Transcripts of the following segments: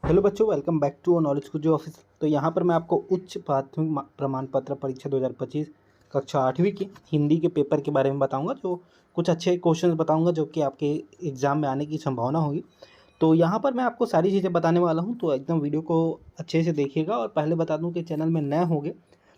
Hello बच्चों, welcome back to knowledge कुछ office. तो यहाँ पर मैं आपको उच्च प्राथमिक प्रमाण पत्र परीक्षा 2025 कक्षा 8वीं की हिंदी के पेपर के बारे में बताऊंगा। जो कुछ अच्छे क्वेश्चंस बताऊंगा जो कि आपके एग्ज़ाम में आने की संभावना होगी। तो यहाँ पर मैं आपको सारी चीज़ें बताने वाला हूँ, तो एकदम वीडियो को अच्छे से देखिएगा। और पहले बता दूँ कि चैनल में नए होंगे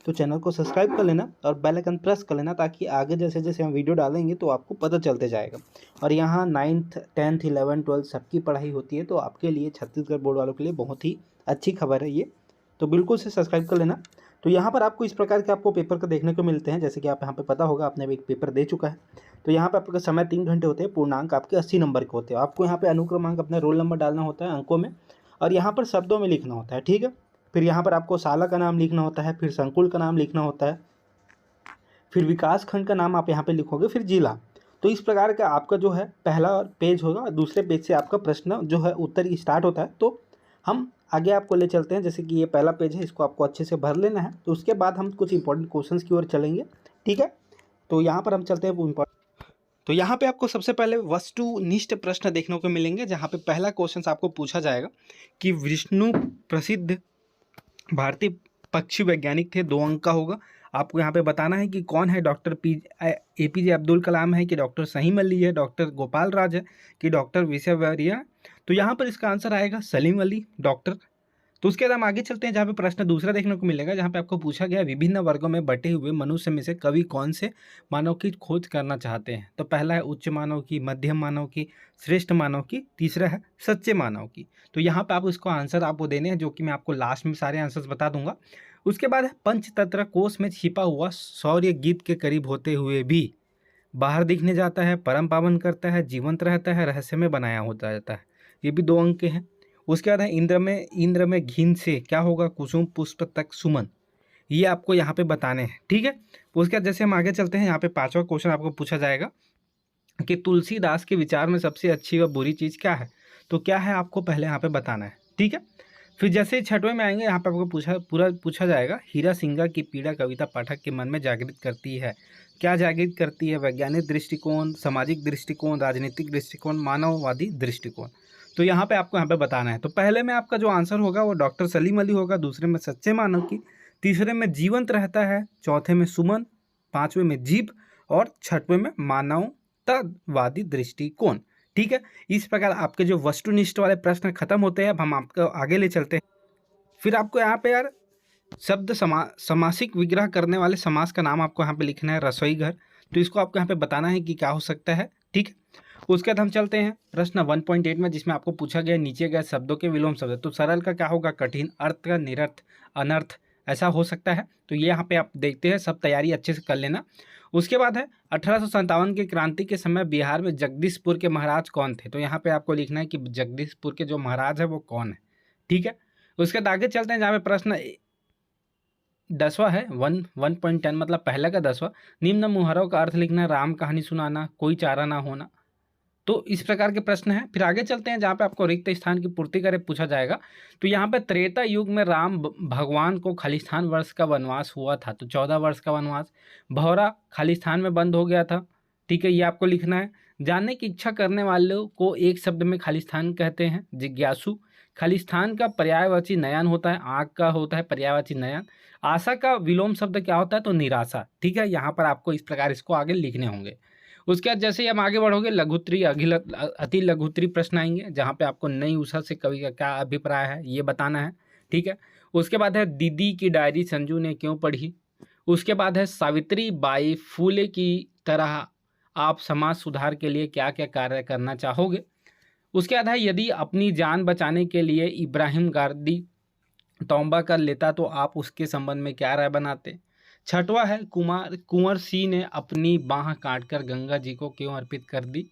तो चैनल को सब्सक्राइब कर लेना और बेल आइकन प्रेस कर लेना, ताकि आगे जैसे जैसे हम वीडियो डालेंगे तो आपको पता चलते जाएगा। और यहाँ 9th 10th 11th 12th सबकी पढ़ाई होती है, तो आपके लिए छत्तीसगढ़ बोर्ड वालों के लिए बहुत ही अच्छी खबर है ये। तो बिल्कुल से सब्सक्राइब कर लेना। तो यहाँ पर आपको इस प्रकार के आपको पेपर को देखने को मिलते हैं, जैसे कि आप यहाँ पे पता होगा, आपने भी एक पेपर दे चुका है। तो यहाँ पे आपका समय 3 घंटे होते हैं, पूर्णांक आपके 80 नंबर के होते हैं। आपको यहाँ पे अनुक्रमांक अपने रोल नंबर डालना होता है अंकों में, और यहाँ पर शब्दों में लिखना होता है, ठीक है। फिर यहाँ पर आपको शाला का नाम लिखना होता है, फिर संकुल का नाम लिखना होता है, फिर विकास खंड का नाम आप यहाँ पे लिखोगे, फिर जिला। तो इस प्रकार का आपका जो है पहला पेज होगा, दूसरे पेज से आपका प्रश्न जो है उत्तर स्टार्ट होता है। तो हम आगे आपको ले चलते हैं, जैसे कि ये पहला पेज है, इसको आपको अच्छे से भर लेना है। तो उसके बाद हम कुछ इंपॉर्टेंट क्वेश्चंस की ओर चलेंगे, ठीक है। तो यहाँ पर हम चलते हैं तो यहाँ पे आपको सबसे पहले वस्तुनिष्ठ प्रश्न देखने को मिलेंगे, जहाँ पे पहला क्वेश्चन आपको पूछा जाएगा कि विष्णु प्रसिद्ध भारतीय पक्षी वैज्ञानिक थे। 2 अंक का होगा। आपको यहाँ पे बताना है कि कौन है, डॉक्टर APJ अब्दुल कलाम है कि डॉक्टर सलीम अली है, डॉक्टर गोपाल राज है कि डॉक्टर विश्वेश्वरैया है। तो यहाँ पर इसका आंसर आएगा सलीम अली, डॉक्टर। तो उसके बाद हम आगे चलते हैं, जहाँ पे प्रश्न दूसरा देखने को मिलेगा, जहाँ पे आपको पूछा गया विभिन्न वर्गों में बटे हुए मनुष्य में से कवि कौन से मानव की खोज करना चाहते हैं। तो पहला है उच्च मानव की, मध्यम मानव की, श्रेष्ठ मानव की, तीसरा है सच्चे मानव की। तो यहाँ पे आप उसको आंसर आपको देने हैं, जो कि मैं आपको लास्ट में सारे आंसर्स बता दूंगा। उसके बाद है पंचतंत्र कोश में छिपा हुआ शौर्य गीत के करीब होते हुए भी बाहर दिखने जाता है, परम पावन करता है, जीवंत रहता है, रहस्य में बनाया होता जाता है। ये भी 2 अंक के हैं। उसके बाद है इंद्र में घिन से क्या होगा, कुसुम पुष्प तक सुमन। ये आपको यहाँ पे बताने हैं, ठीक है। उसके बाद जैसे हम आगे चलते हैं, यहाँ पे 5वां क्वेश्चन आपको पूछा जाएगा कि तुलसीदास के विचार में सबसे अच्छी व बुरी चीज़ क्या है। तो क्या है आपको पहले यहाँ पे बताना है, ठीक है। फिर जैसे ही 6वें में आएंगे, यहाँ पे आपको पूछा जाएगा हीरा सिंगा की पीड़ा कविता पाठक के मन में जागृत करती है। क्या जागृत करती है, वैज्ञानिक दृष्टिकोण, सामाजिक दृष्टिकोण, राजनीतिक दृष्टिकोण, मानववादी दृष्टिकोण। तो यहाँ पे आपको यहाँ पे बताना है। तो पहले में आपका जो आंसर होगा वो डॉक्टर सलीम अली होगा, दूसरे में सच्चे मानव की, तीसरे में जीवंत रहता है, चौथे में सुमन, 5वें में जीव, और 6वें में मानवतावादी दृष्टिकोण, ठीक है। इस प्रकार आपके जो वस्तुनिष्ठ वाले प्रश्न खत्म होते हैं। अब हम आपको आगे ले चलते हैं। फिर आपको यहाँ पे यार शब्द समासिक विग्रह करने वाले समास का नाम आपको यहाँ पे लिखना है, रसोई घर। तो इसको आपको यहाँ पे बताना है कि क्या हो सकता है, ठीक है। उसके बाद हम चलते हैं प्रश्न 1.8 में, जिसमें आपको पूछा गया नीचे गए शब्दों के विलोम शब्द। तो सरल का क्या होगा, कठिन, अर्थ का निरर्थ, अनर्थ, ऐसा हो सकता है। तो ये यहाँ पे आप देखते हैं, सब तैयारी अच्छे से कर लेना। उसके बाद है 1857 की क्रांति के समय बिहार में जगदीशपुर के महाराज कौन थे। तो यहाँ पे आपको लिखना है कि जगदीशपुर के जो महाराज है वो कौन है, ठीक है। उसके बाद आगे चलते हैं, जहाँ पे प्रश्न 10वां है 1.10, मतलब पहला का 10वां। निम्न मुहावरों का अर्थ लिखना, राम कहानी सुनाना, कोई चारा ना होना। तो इस प्रकार के प्रश्न हैं। फिर आगे चलते हैं, जहाँ पे आपको रिक्त स्थान की पूर्ति करे पूछा जाएगा। तो यहाँ पे त्रेता युग में राम भगवान को खालिस्तान वर्ष का वनवास हुआ था। तो 14 वर्ष का वनवास। भौरा खालिस्तान में बंद हो गया था, ठीक है, ये आपको लिखना है। जानने की इच्छा करने वालों को एक शब्द में खालिस्तान कहते हैं, जिज्ञासु। खालिस्तान का पर्यायवाची नयन होता है, आँख का होता है पर्यायवाची नयन। आशा का विलोम शब्द क्या होता है, तो निराशा, ठीक है। यहाँ पर आपको इस प्रकार इसको आगे लिखने होंगे। उसके बाद जैसे ही हम आगे बढ़ोगे, लघुत्री अति लघुत्री प्रश्न आएंगे, जहाँ पे आपको नई उषा से कवि का क्या अभिप्राय है ये बताना है, ठीक है। उसके बाद है दीदी की डायरी संजू ने क्यों पढ़ी। उसके बाद है सावित्री बाई फूले की तरह आप समाज सुधार के लिए क्या क्या कार्य करना चाहोगे। उसके बाद है यदि अपनी जान बचाने के लिए इब्राहिम गार्दी तौबा कर लेता तो आप उसके संबंध में क्या राय बनाते। 6वां है कुंवर सिंह ने अपनी बाह काटकर गंगा जी को क्यों अर्पित कर दी।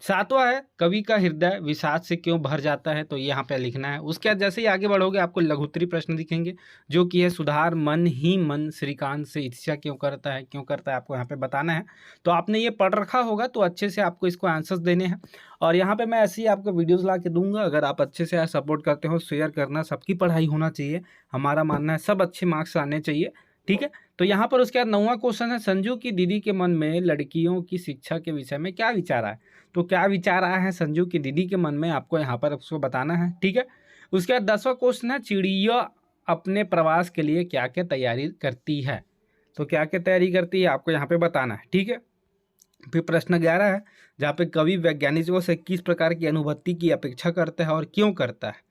7वां है कवि का हृदय विषाद से क्यों भर जाता है। तो ये यहाँ पे लिखना है। उसके बाद जैसे ही आगे बढ़ोगे, आपको लघुत्तरी प्रश्न दिखेंगे, जो कि है सुधार मन ही मन श्रीकांत से ईर्ष्या क्यों करता है, आपको यहाँ पे बताना है। तो आपने ये पढ़ रखा होगा, तो अच्छे से आपको इसको आंसर्स देने हैं। और यहाँ पे मैं ऐसे ही आपको वीडियोज़ ला के दूंगा। अगर आप अच्छे से सपोर्ट करते हो, शेयर करना, सबकी पढ़ाई होना चाहिए। हमारा मानना है सब अच्छे मार्क्स आने चाहिए, ठीक है। तो यहाँ पर उसके बाद 9वां क्वेश्चन है, संजू की दीदी के मन में लड़कियों की शिक्षा के विषय में क्या विचार आया। तो क्या विचार आया है संजू की दीदी के मन में, आपको यहाँ पर उसको बताना है। ठीक है। उसके बाद 10वां क्वेश्चन है, चिड़िया अपने प्रवास के लिए क्या क्या तैयारी करती है। तो क्या क्या तैयारी करती है आपको यहाँ पे बताना है। ठीक है। फिर प्रश्न 11 है, जहाँ पे कवि वैज्ञानिकों से किस प्रकार की अनुभूति की अपेक्षा करता है और क्यों करता है।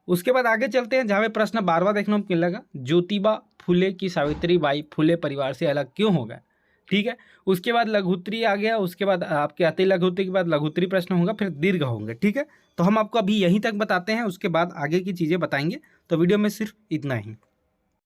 उसके बाद आगे चलते हैं, जहाँ पे प्रश्न 12वां देखने को मिलेगा, ज्योतिबा फुले की सावित्रीबाई फुले परिवार से अलग क्यों हो गए। ठीक है। उसके बाद लघुत्तरी आ गया, उसके बाद आपके अति लघुत्तरी के बाद लघुत्तरी प्रश्न होगा, फिर दीर्घ होंगे। ठीक है। तो हम आपको अभी यहीं तक बताते हैं, उसके बाद आगे की चीज़ें बताएंगे। तो वीडियो में सिर्फ इतना ही।